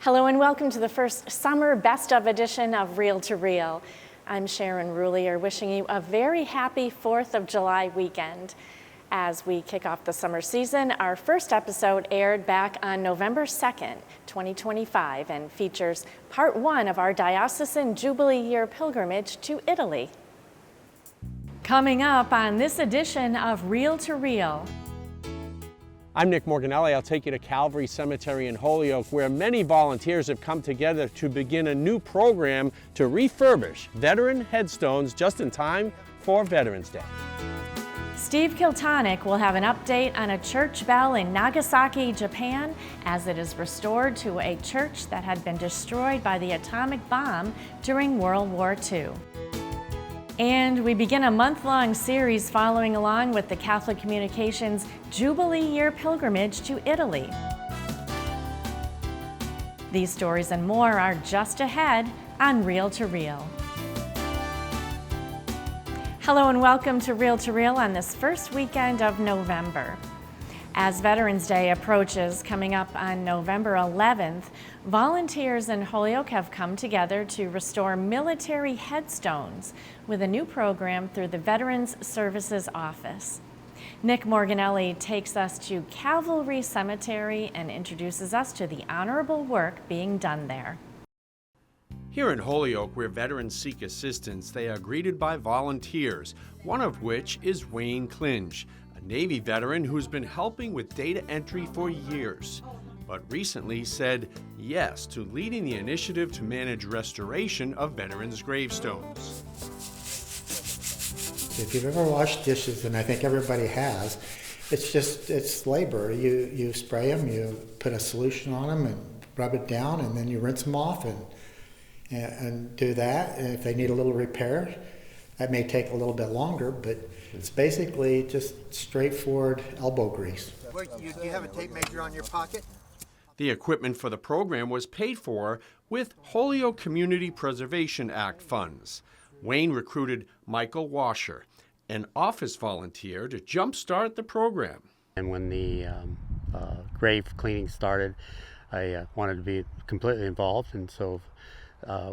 Hello and welcome to the first summer best of edition of Reel to Reel. I'm Sharon Rulier, wishing you a very happy 4th of July weekend. As we kick off the summer season, our first episode aired back on November 2nd, 2025, and features part 1 of our diocesan Jubilee Year pilgrimage to Italy. Coming up on this edition of Reel to Reel. I'm Nick Morganelli. I'll take you to Calvary Cemetery in Holyoke, where many volunteers have come together to begin a new program to refurbish veteran headstones just in time for Veterans Day. Steve Kiltonick will have an update on a church bell in Nagasaki, Japan, as it is restored to a church that had been destroyed by the atomic bomb during World War II. And we begin a month-long series following along with the Catholic Communications Jubilee Year pilgrimage to Italy. These stories and more are just ahead on Reel to Reel. Hello and welcome to Reel on this first weekend of November. As Veterans Day approaches, coming up on November 11th, volunteers in Holyoke have come together to restore military headstones with a new program through the Veterans Services Office. Nick Morganelli takes us to Calvary Cemetery and introduces us to the honorable work being done there. Here in Holyoke, where veterans seek assistance, they are greeted by volunteers, one of which is Wayne Klinge, a Navy veteran who's been helping with data entry for years, but recently said yes to leading the initiative to manage restoration of veterans' gravestones. If you've ever washed dishes, and I think everybody has, it's labor. You spray them, you put a solution on them and rub it down, and then you rinse them off and do that. And if they need a little repair, that may take a little bit longer, but it's basically just straightforward elbow grease. You have a tape measure on your pocket? The equipment for the program was paid for with Holyoke Community Preservation Act funds. Wayne recruited Michael Washer, an office volunteer, to jumpstart the program. And when the grave cleaning started, I wanted to be completely involved, and so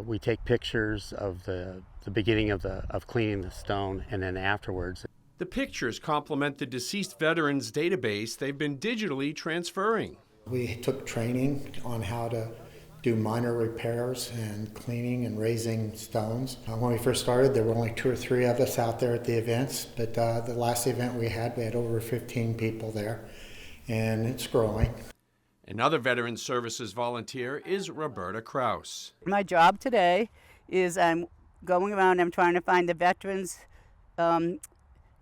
we take pictures of the beginning of cleaning the stone, and then afterwards. The pictures complement the deceased veterans database they've been digitally transferring. We took training on how to do minor repairs and cleaning and raising stones. When we first started, there were only 2 or 3 of us out there at the events, but the last event we had over 15 people there, and it's growing. Another Veterans Services volunteer is Roberta Kraus. My job today is I'm going around, I'm trying to find the veterans'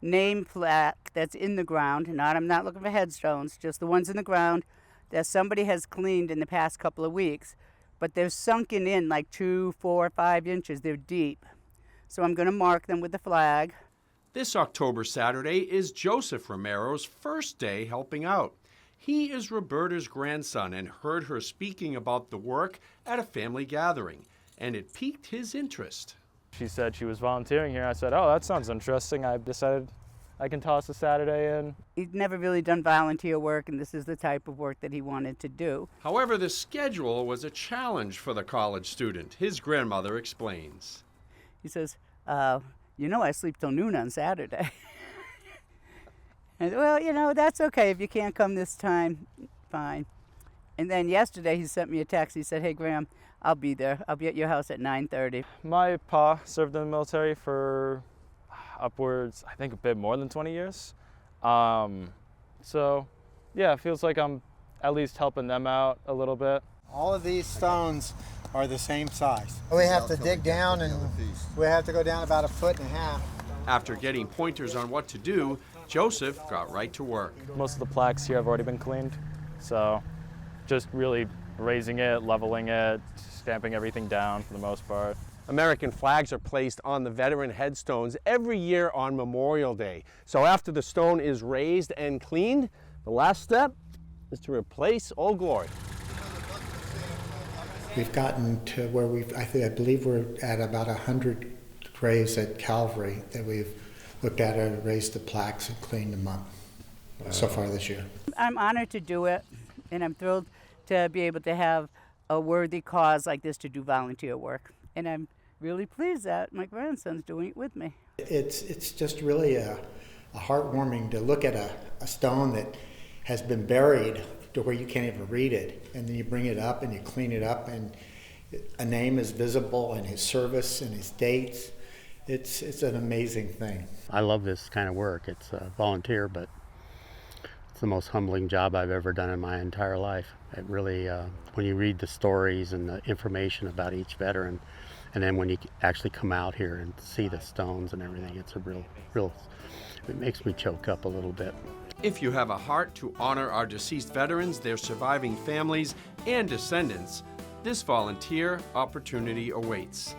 name plaque that's in the ground. I'm not looking for headstones, just the ones in the ground that somebody has cleaned in the past couple of weeks, but they're sunken in like 2, 4, 5 inches. They're deep. So I'm going to mark them with the flag. This October Saturday is Joseph Romero's first day helping out. He is Roberta's grandson and heard her speaking about the work at a family gathering, and it piqued his interest. She said she was volunteering here. I said, oh, that sounds interesting. I decided I can toss a Saturday in. He'd never really done volunteer work, and this is the type of work that he wanted to do. However, the schedule was a challenge for the college student. His grandmother explains. He says, I sleep till noon on Saturday. And, well, that's okay. If you can't come this time, fine. And then yesterday he sent me a text. He said, hey, Graham, I'll be there. I'll be at your house at 9:30. My pa served in the military for upwards, I think a bit more than 20 years. So, yeah, it feels like I'm at least helping them out a little bit. All of these stones are the same size. We have to dig down, and we have to go down about 1.5 feet. After getting pointers on what to do, Joseph got right to work. Most of the plaques here have already been cleaned, so just really raising it, leveling it, stamping everything down for the most part. American flags are placed on the veteran headstones every year on Memorial Day. So after the stone is raised and cleaned, the last step is to replace Old Glory. We've gotten to where I believe we're at about 100 graves at Calvary that we've looked at and raised the plaques and cleaned them up so far this year. I'm honored to do it, and I'm thrilled to be able to have a worthy cause like this to do volunteer work. And I'm really pleased that my grandson's doing it with me. It's just really a heartwarming to look at a stone that has been buried to where you can't even read it, and then you bring it up and you clean it up, and a name is visible and his service and his dates. It's an amazing thing. I love this kind of work. It's volunteer, but it's the most humbling job I've ever done in my entire life. It really, when you read the stories and the information about each veteran, and then when you actually come out here and see the stones and everything, it's a real, it makes me choke up a little bit. If you have a heart to honor our deceased veterans, their surviving families, and descendants, this volunteer opportunity awaits.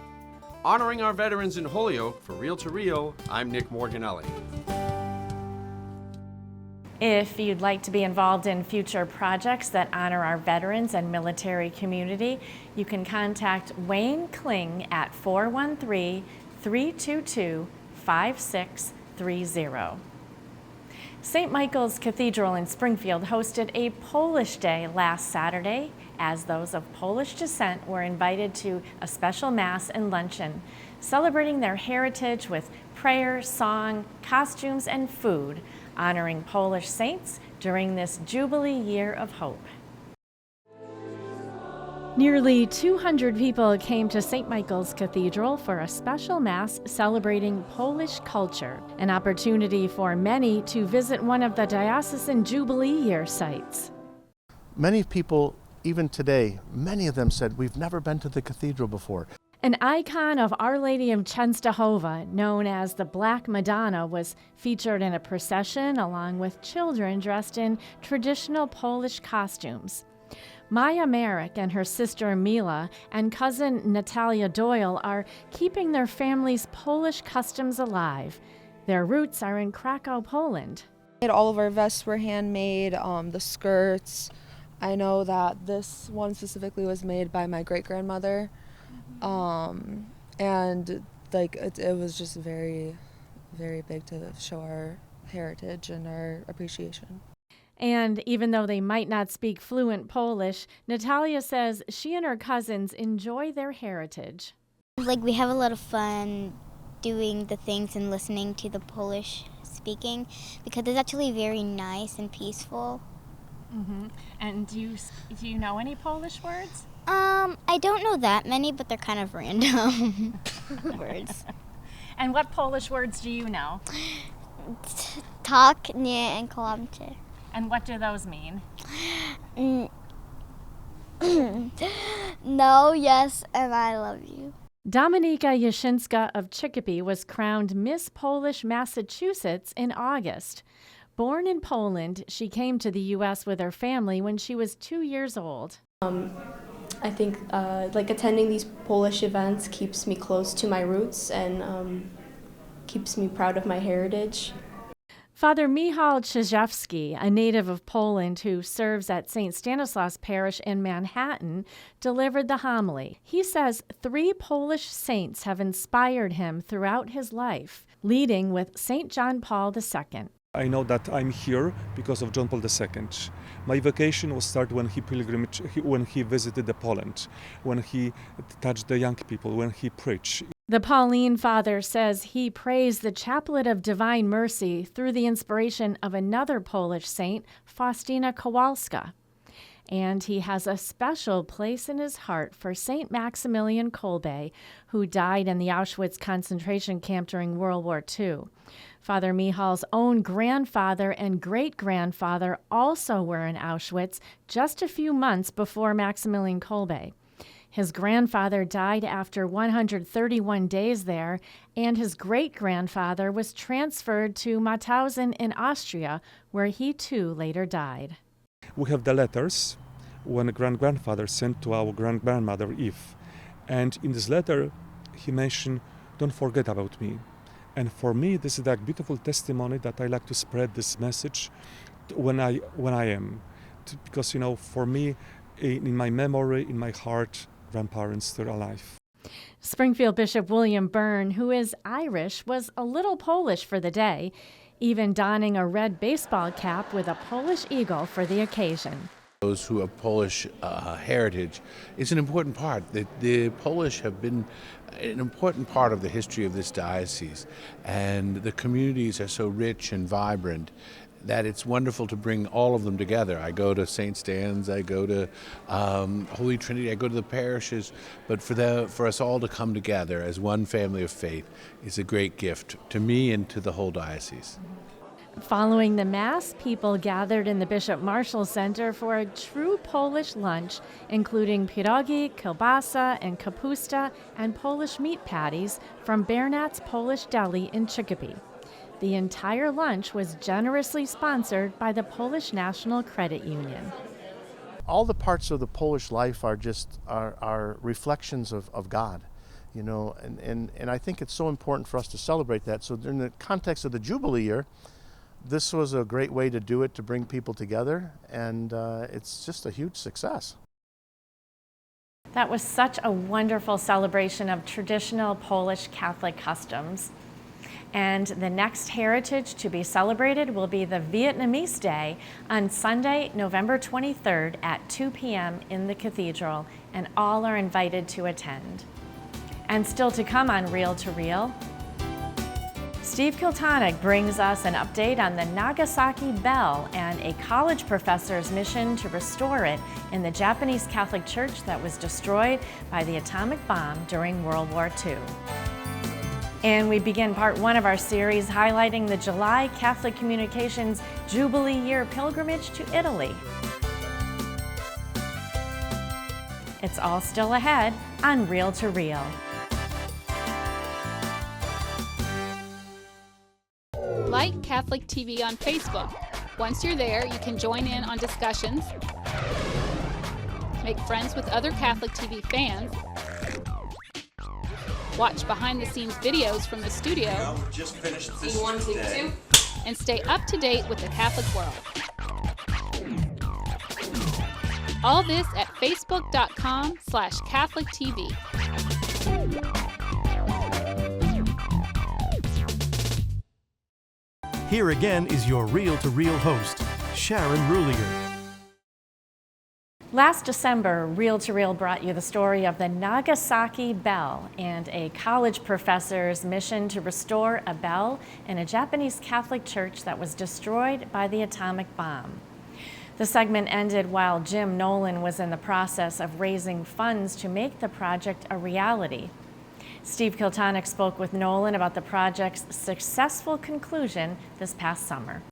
Honoring our veterans in Holyoke, for Reel to Reel, I'm Nick Morganelli. If you'd like to be involved in future projects that honor our veterans and military community, you can contact Wayne Kling at 413-322-5630. St. Michael's Cathedral in Springfield hosted a Polish Day last Saturday, as those of Polish descent were invited to a special Mass and luncheon, celebrating their heritage with prayer, song, costumes, and food, honoring Polish saints during this Jubilee Year of Hope. Nearly 200 people came to St. Michael's Cathedral for a special Mass celebrating Polish culture, an opportunity for many to visit one of the diocesan Jubilee Year sites. Many people, even today, many of them said, we've never been to the cathedral before. An icon of Our Lady of Częstochowa, known as the Black Madonna, was featured in a procession along with children dressed in traditional Polish costumes. Maya Merrick and her sister Mila and cousin Natalia Doyle are keeping their family's Polish customs alive. Their roots are in Krakow, Poland. All of our vests were handmade, the skirts. I know that this one specifically was made by my great-grandmother. And like it was just very, very big to show our heritage and our appreciation. And even though they might not speak fluent Polish, Natalia says she and her cousins enjoy their heritage. Like, we have a lot of fun doing the things and listening to the Polish speaking because it's actually very nice and peaceful. Mm-hmm. And do you know any Polish words? I don't know that many, but they're kind of random words. And what Polish words do you know? Tak, nie, and kłamcie. And what do those mean? No, yes, and I love you. Dominika Jaszyńska of Chicopee was crowned Miss Polish Massachusetts in August. Born in Poland, she came to the U.S. with her family when she was 2 years old. I think like attending these Polish events keeps me close to my roots and keeps me proud of my heritage. Father Michał Trzaskowski, a native of Poland who serves at St. Stanislaus Parish in Manhattan, delivered the homily. He says 3 Polish saints have inspired him throughout his life, leading with St. John Paul II. I know that I'm here because of John Paul II. My vacation was started when when he visited Poland, when he touched the young people, when he preached. The Pauline Father says he prays the Chaplet of Divine Mercy through the inspiration of another Polish saint, Faustina Kowalska. And he has a special place in his heart for St. Maximilian Kolbe, who died in the Auschwitz concentration camp during World War II. Father Michal's own grandfather and great-grandfather also were in Auschwitz just a few months before Maximilian Kolbe. His grandfather died after 131 days there, and his great-grandfather was transferred to Mauthausen in Austria, where he too later died. We have the letters when a grand-grandfather sent to our grand-grandmother Eve. And in this letter, he mentioned, don't forget about me. And for me, this is a beautiful testimony that I like to spread this message when I am. Because, you know, for me, in my memory, in my heart, grandparents still alive. Springfield Bishop William Byrne, who is Irish, was a little Polish for the day, even donning a red baseball cap with a Polish eagle for the occasion. Those who have Polish heritage is an important part. The Polish have been an important part of the history of this diocese, and the communities are so rich and vibrant that it's wonderful to bring all of them together. I go to St. Stan's, I go to Holy Trinity, I go to the parishes, but for us all to come together as one family of faith is a great gift to me and to the whole diocese. Following the Mass, people gathered in the Bishop Marshall Center for a true Polish lunch, including pierogi, kielbasa, and kapusta, and Polish meat patties from Bernat's Polish Deli in Chicopee. The entire lunch was generously sponsored by the Polish National Credit Union. All the parts of the Polish life are just are reflections of God. You know, and I think it's so important for us to celebrate that. So in the context of the Jubilee year, this was a great way to do it, to bring people together, and it's just a huge success. That was such a wonderful celebration of traditional Polish Catholic customs. And the next heritage to be celebrated will be the Vietnamese Day on Sunday, November 23rd at 2 p.m. in the cathedral, and all are invited to attend. And still to come on Reel to Reel, Steve Kiltonick brings us an update on the Nagasaki Bell and a college professor's mission to restore it in the Japanese Catholic Church that was destroyed by the atomic bomb during World War II. And we begin part one of our series highlighting the July Catholic Communications Jubilee Year pilgrimage to Italy. It's all still ahead on Reel to Reel. Like Catholic TV on Facebook. Once you're there, you can join in on discussions, make friends with other Catholic TV fans, watch behind-the-scenes videos from the studio, just finished this see 1, 2, 2, and stay up to date with the Catholic world. All this at facebook.com/CatholicTV. Here again is your reel-to-reel host, Sharon Rulier. Last December, Reel to Reel brought you the story of the Nagasaki Bell and a college professor's mission to restore a bell in a Japanese Catholic church that was destroyed by the atomic bomb. The segment ended while Jim Nolan was in the process of raising funds to make the project a reality. Steve Kiltonick spoke with Nolan about the project's successful conclusion this past summer.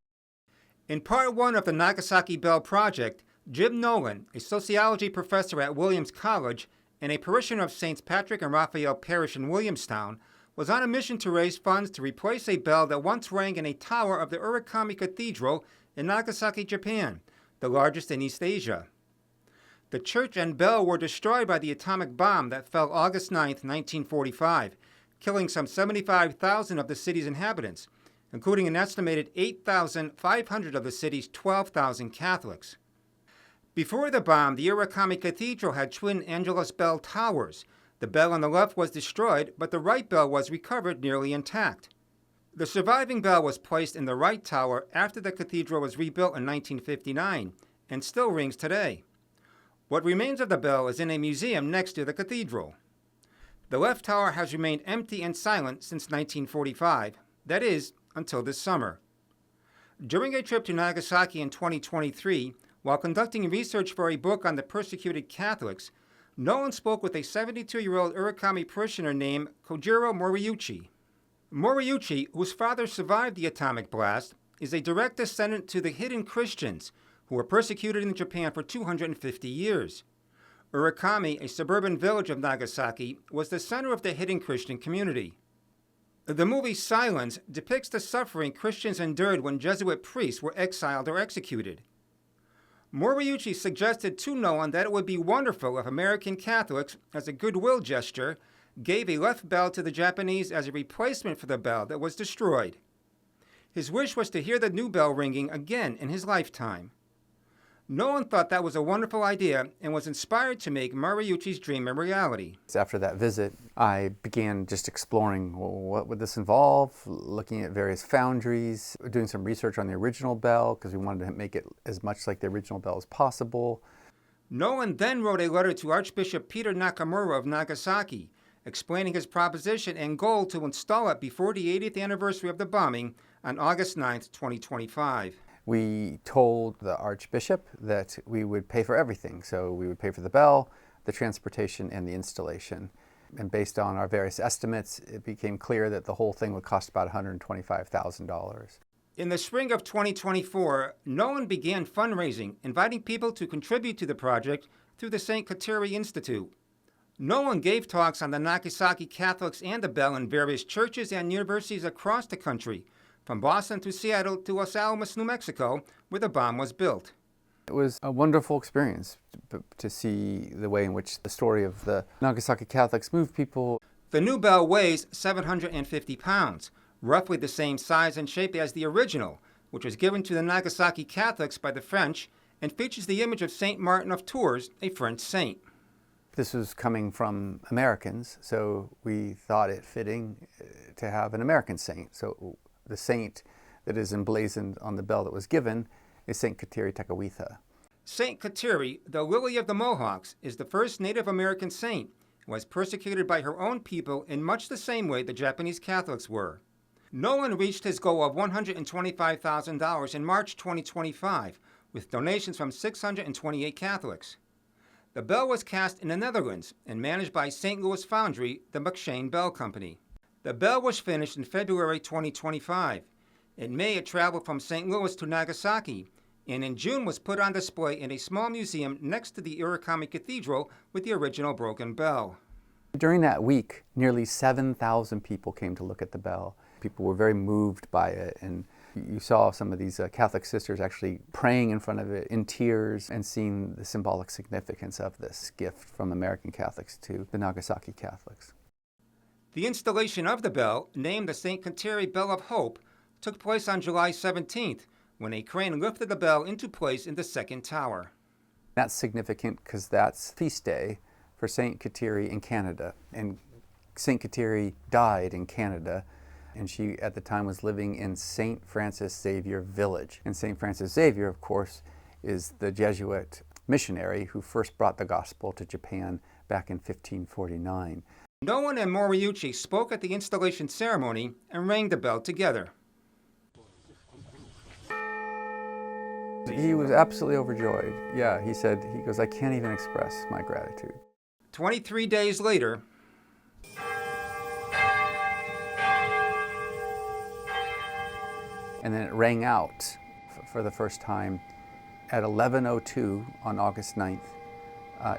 In part one of the Nagasaki Bell project, Jim Nolan, a sociology professor at Williams College and a parishioner of St. Patrick and Raphael Parish in Williamstown, was on a mission to raise funds to replace a bell that once rang in a tower of the Urakami Cathedral in Nagasaki, Japan, the largest in East Asia. The church and bell were destroyed by the atomic bomb that fell August 9, 1945, killing some 75,000 of the city's inhabitants, including an estimated 8,500 of the city's 12,000 Catholics. Before the bomb, the Urakami Cathedral had twin Angelus bell towers. The bell on the left was destroyed, but the right bell was recovered nearly intact. The surviving bell was placed in the right tower after the cathedral was rebuilt in 1959 and still rings today. What remains of the bell is in a museum next to the cathedral. The left tower has remained empty and silent since 1945, that is, until this summer. During a trip to Nagasaki in 2023, while conducting research for a book on the persecuted Catholics, Nolan spoke with a 72-year-old Urakami parishioner named Kojiro Moriuchi. Moriuchi, whose father survived the atomic blast, is a direct descendant to the hidden Christians who were persecuted in Japan for 250 years. Urakami, a suburban village of Nagasaki, was the center of the hidden Christian community. The movie Silence depicts the suffering Christians endured when Jesuit priests were exiled or executed. Moriuchi suggested to Nolan that it would be wonderful if American Catholics, as a goodwill gesture, gave a left bell to the Japanese as a replacement for the bell that was destroyed. His wish was to hear the new bell ringing again in his lifetime. Nolan thought that was a wonderful idea and was inspired to make Moriuchi's dream a reality. After that visit, I began just exploring, well, what would this involve, looking at various foundries, doing some research on the original bell because we wanted to make it as much like the original bell as possible. Nolan then wrote a letter to Archbishop Peter Nakamura of Nagasaki, explaining his proposition and goal to install it before the 80th anniversary of the bombing on August 9, 2025. We told the Archbishop that we would pay for everything. So we would pay for the bell, the transportation, and the installation. And based on our various estimates, it became clear that the whole thing would cost about $125,000. In the spring of 2024, Nolan began fundraising, inviting people to contribute to the project through the St. Kateri Institute. Nolan gave talks on the Nagasaki Catholics and the bell in various churches and universities across the country, from Boston to Seattle to Los Alamos, New Mexico, where the bomb was built. It was a wonderful experience to see the way in which the story of the Nagasaki Catholics moved people. The new bell weighs 750 pounds, roughly the same size and shape as the original, which was given to the Nagasaki Catholics by the French, and features the image of Saint Martin of Tours, a French saint. This was coming from Americans, so we thought it fitting to have an American saint. So the saint that is emblazoned on the bell that was given is St. Kateri Tekakwitha. St. Kateri, the Lily of the Mohawks, is the first Native American saint who was persecuted by her own people in much the same way the Japanese Catholics were. Nolan reached his goal of $125,000 in March 2025 with donations from 628 Catholics. The bell was cast in the Netherlands and managed by St. Louis foundry, the McShane Bell Company. The bell was finished in February 2025. In May, it traveled from St. Louis to Nagasaki, and in June was put on display in a small museum next to the Irakami Cathedral with the original broken bell. During that week, nearly 7,000 people came to look at the bell. People were very moved by it, and you saw some of these Catholic sisters actually praying in front of it in tears and seeing the symbolic significance of this gift from American Catholics to the Nagasaki Catholics. The installation of the bell, named the St. Kateri Bell of Hope, took place on July 17th, when a crane lifted the bell into place in the second tower. That's significant because that's feast day for St. Kateri in Canada. And St. Kateri died in Canada, and she at the time was living in St. Francis Xavier Village. And St. Francis Xavier, of course, is the Jesuit missionary who first brought the gospel to Japan back in 1549. Nolan and Moriuchi spoke at the installation ceremony and rang the bell together. He was absolutely overjoyed. Yeah, he goes, I can't even express my gratitude. 23 days later, and then it rang out for the first time at 11:02 on August 9th,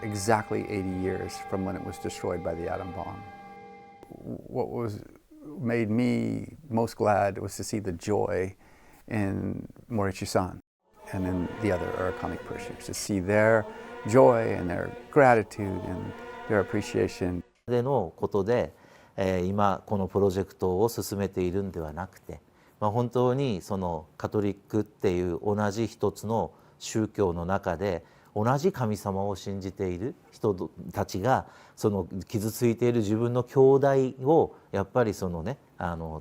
exactly 80 years from when it was destroyed by the atom bomb. What made me most glad was to see the joy in Moriuchi-san and in the other Urakami parishioners, to see their joy and their gratitude and their appreciation. でのことで、今このプロジェクトを進めているんではなくて、本当にそのカトリックっていう同じ一つの宗教の中で同じ神様を信じている人たちがその傷ついている自分の兄弟をやっぱりそのね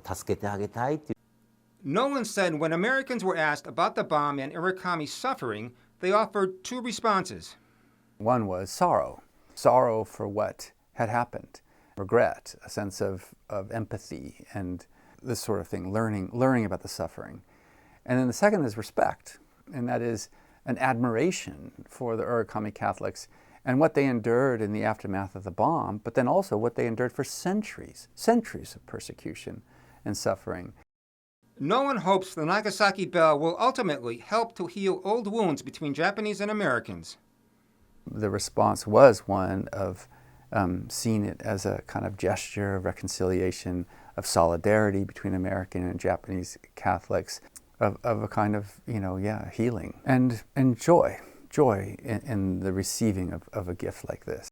助けてあげたいっていう。Nolan said when Americans were asked about the bomb and Irakami's suffering, they offered two responses. One was sorrow for what had happened, regret, a sense of empathy and this sort of thing, learning about the suffering. And then the second is respect, and that is an admiration for the Urakami Catholics and what they endured in the aftermath of the bomb, but then also what they endured for centuries of persecution and suffering. Nolan hopes the Nagasaki Bell will ultimately help to heal old wounds between Japanese and Americans. The response was one of seeing it as a kind of gesture of reconciliation, of solidarity between American and Japanese Catholics, of a kind of, healing and joy in the receiving of a gift like this.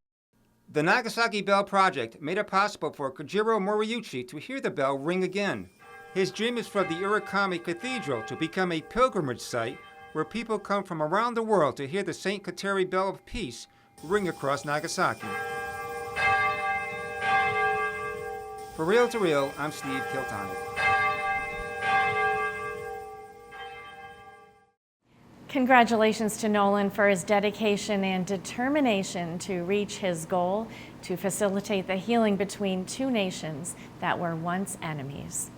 The Nagasaki Bell Project made it possible for Kojiro Moriuchi to hear the bell ring again. His dream is for the Irakami Cathedral to become a pilgrimage site where people come from around the world to hear the St. Kateri Bell of Peace ring across Nagasaki. For Real to Real, I'm Steve Kiltonic. Congratulations to Nolan for his dedication and determination to reach his goal to facilitate the healing between two nations that were once enemies.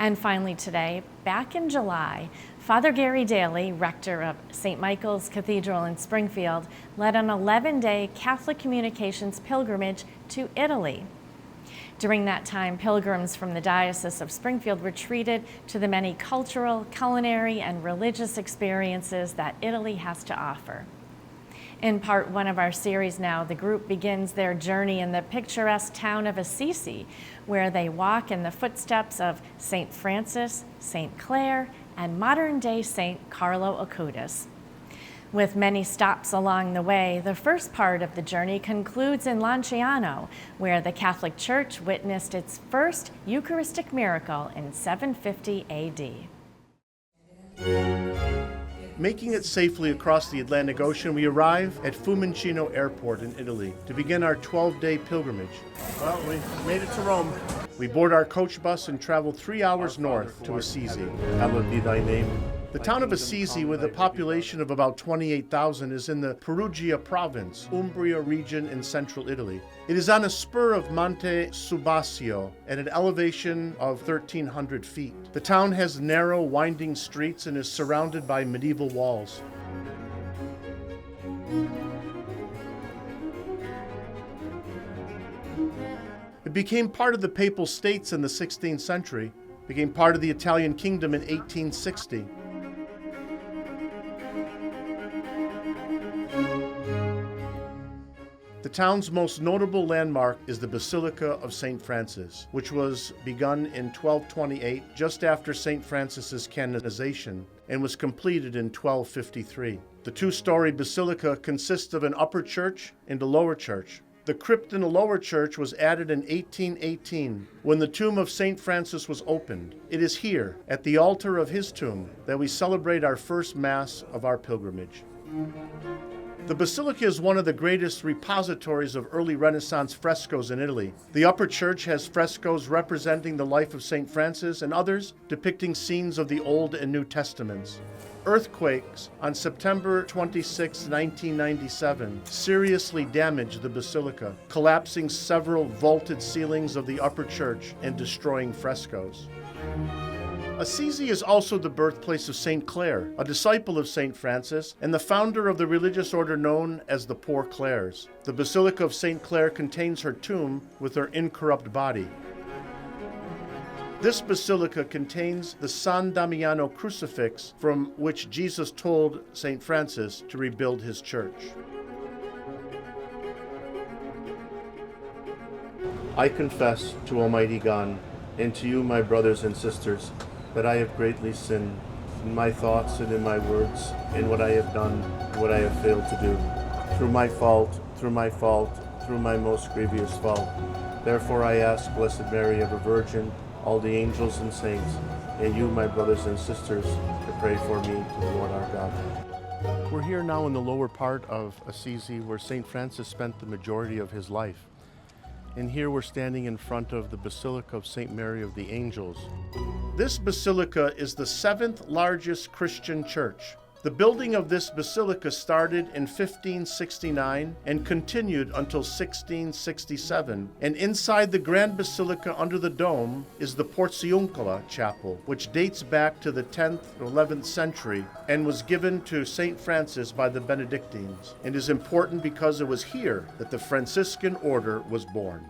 And finally today, back in July, Father Gary Daly, rector of St. Michael's Cathedral in Springfield, led an 11-day Catholic communications pilgrimage to Italy. During that time, pilgrims from the Diocese of Springfield were treated to the many cultural, culinary, and religious experiences that Italy has to offer. In part one of our series now, the group begins their journey in the picturesque town of Assisi, where they walk in the footsteps of St. Francis, St. Clare, and modern-day St. Carlo Acutis. With many stops along the way, the first part of the journey concludes in Lanciano, where the Catholic Church witnessed its first Eucharistic miracle in 750 AD. Making it safely across the Atlantic Ocean, we arrive at Fiumicino Airport in Italy to begin our 12-day pilgrimage. Well, we made it to Rome. We board our coach bus and travel 3 hours north to Assisi. Hallowed be thy name. The town of Assisi, with a population of about 28,000, is in the Perugia province, Umbria region in central Italy. It is on a spur of Monte Subasio at an elevation of 1,300 feet. The town has narrow, winding streets and is surrounded by medieval walls. It became part of the Papal States in the 16th century, became part of the Italian Kingdom in 1860. The town's most notable landmark is the Basilica of St. Francis, which was begun in 1228, just after St. Francis's canonization, and was completed in 1253. The two-story basilica consists of an upper church and a lower church. The crypt in the lower church was added in 1818, when the tomb of St. Francis was opened. It is here, at the altar of his tomb, that we celebrate our first Mass of our pilgrimage. The basilica is one of the greatest repositories of early Renaissance frescoes in Italy. The upper church has frescoes representing the life of St. Francis and others depicting scenes of the Old and New Testaments. Earthquakes on September 26, 1997, seriously damaged the basilica, collapsing several vaulted ceilings of the upper church and destroying frescoes. Assisi is also the birthplace of St. Clare, a disciple of St. Francis and the founder of the religious order known as the Poor Clares. The Basilica of St. Clare contains her tomb with her incorrupt body. This basilica contains the San Damiano crucifix from which Jesus told St. Francis to rebuild his church. I confess to Almighty God and to you, my brothers and sisters, that I have greatly sinned in my thoughts and in my words, in what I have done and what I have failed to do, through my fault, through my most grievous fault. Therefore I ask Blessed Mary, ever Virgin, all the angels and saints, and you, my brothers and sisters, to pray for me to the Lord our God. We're here now in the lower part of Assisi, where St. Francis spent the majority of his life. And here we're standing in front of the Basilica of St. Mary of the Angels. This basilica is the 7th largest Christian church. The building of this basilica started in 1569 and continued until 1667. And inside the Grand Basilica under the dome is the Porziuncola Chapel, which dates back to the 10th or 11th century and was given to St. Francis by the Benedictines, and is important because it was here that the Franciscan order was born.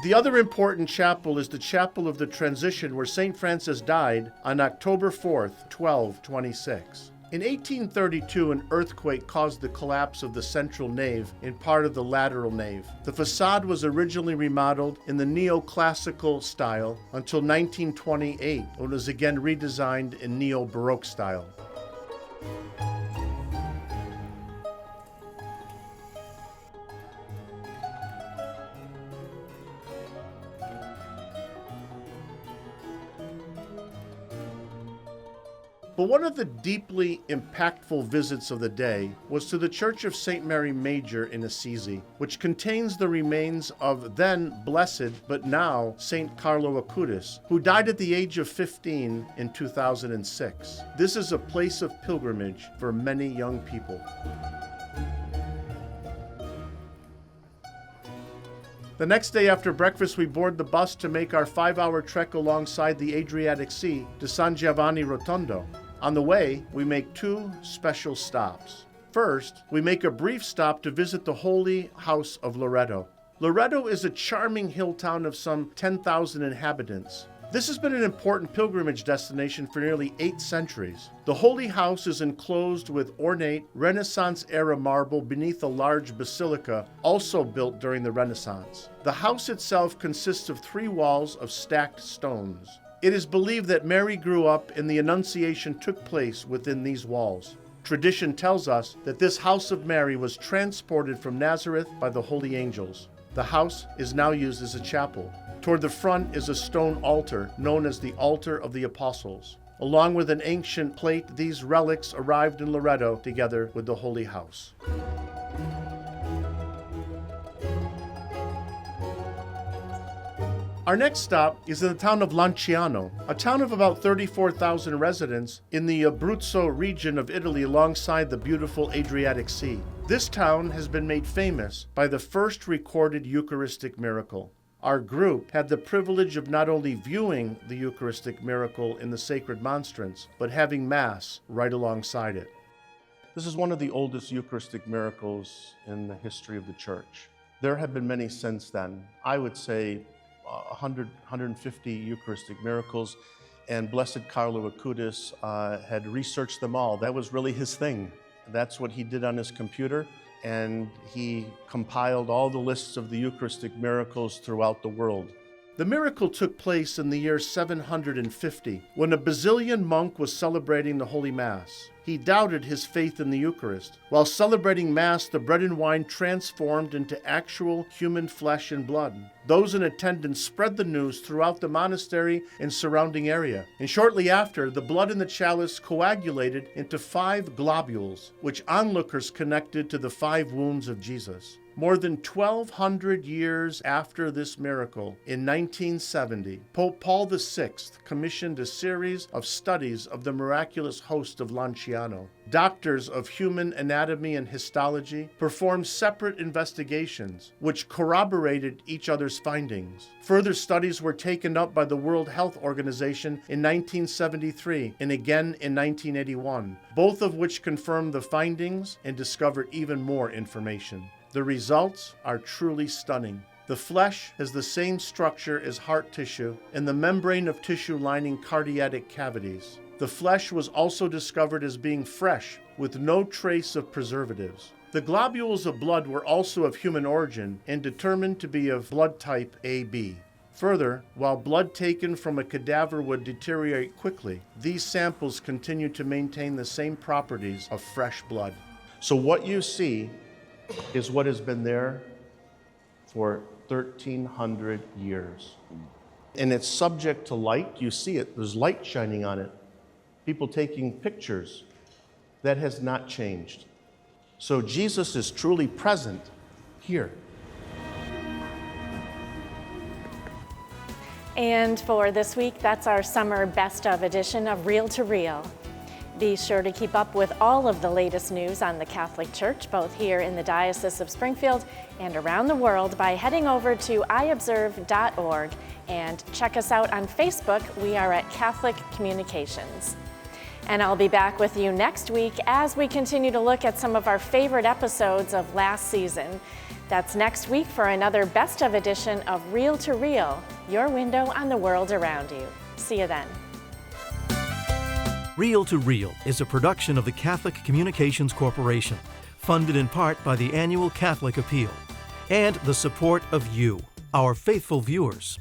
The other important chapel is the Chapel of the Transition, where St. Francis died on October 4th, 1226. In 1832, an earthquake caused the collapse of the central nave and part of the lateral nave. The facade was originally remodeled in the neoclassical style until 1928, when it was again redesigned in neo-Baroque style. But one of the deeply impactful visits of the day was to the Church of St. Mary Major in Assisi, which contains the remains of then blessed but now St. Carlo Acutis, who died at the age of 15 in 2006. This is a place of pilgrimage for many young people. The next day after breakfast, we board the bus to make our 5-hour trek alongside the Adriatic Sea to San Giovanni Rotondo. On the way, we make 2 special stops. First, we make a brief stop to visit the Holy House of Loreto. Loreto is a charming hill town of some 10,000 inhabitants. This has been an important pilgrimage destination for nearly 8 centuries. The Holy House is enclosed with ornate Renaissance-era marble beneath a large basilica, also built during the Renaissance. The house itself consists of 3 walls of stacked stones. It is believed that Mary grew up and the Annunciation took place within these walls. Tradition tells us that this house of Mary was transported from Nazareth by the holy angels. The house is now used as a chapel. Toward the front is a stone altar known as the Altar of the Apostles. Along with an ancient plate, these relics arrived in Loreto together with the Holy House. Our next stop is in the town of Lanciano, a town of about 34,000 residents in the Abruzzo region of Italy alongside the beautiful Adriatic Sea. This town has been made famous by the first recorded Eucharistic miracle. Our group had the privilege of not only viewing the Eucharistic miracle in the sacred monstrance, but having Mass right alongside it. This is one of the oldest Eucharistic miracles in the history of the Church. There have been many since then. I would say 100, 150 Eucharistic miracles, and Blessed Carlo Acutis had researched them all. That was really his thing. That's what he did on his computer, and he compiled all the lists of the Eucharistic miracles throughout the world. The miracle took place in the year 750, when a Basilian monk was celebrating the Holy Mass. He doubted his faith in the Eucharist. While celebrating Mass, the bread and wine transformed into actual human flesh and blood. Those in attendance spread the news throughout the monastery and surrounding area. And shortly after, the blood in the chalice coagulated into 5 globules, which onlookers connected to the 5 wounds of Jesus. More than 1,200 years after this miracle, in 1970, Pope Paul VI commissioned a series of studies of the miraculous host of Lanciano. Doctors of human anatomy and histology performed separate investigations, which corroborated each other's findings. Further studies were taken up by the World Health Organization in 1973 and again in 1981, both of which confirmed the findings and discovered even more information. The results are truly stunning. The flesh has the same structure as heart tissue and the membrane of tissue lining cardiac cavities. The flesh was also discovered as being fresh, with no trace of preservatives. The globules of blood were also of human origin and determined to be of blood type AB. Further, while blood taken from a cadaver would deteriorate quickly, these samples continue to maintain the same properties of fresh blood. So what you see is what has been there for 1,300 years. And it's subject to light. You see it, there's light shining on it. People taking pictures. That has not changed. So Jesus is truly present here. And for this week, that's our summer best of edition of Reel to Reel. Be sure to keep up with all of the latest news on the Catholic Church, both here in the Diocese of Springfield and around the world, by heading over to iobserve.org and check us out on Facebook. We are at Catholic Communications. And I'll be back with you next week as we continue to look at some of our favorite episodes of last season. That's next week for another best of edition of Reel to Reel, your window on the world around you. See you then. Reel to Reel is a production of the Catholic Communications Corporation, funded in part by the annual Catholic Appeal, and the support of you, our faithful viewers.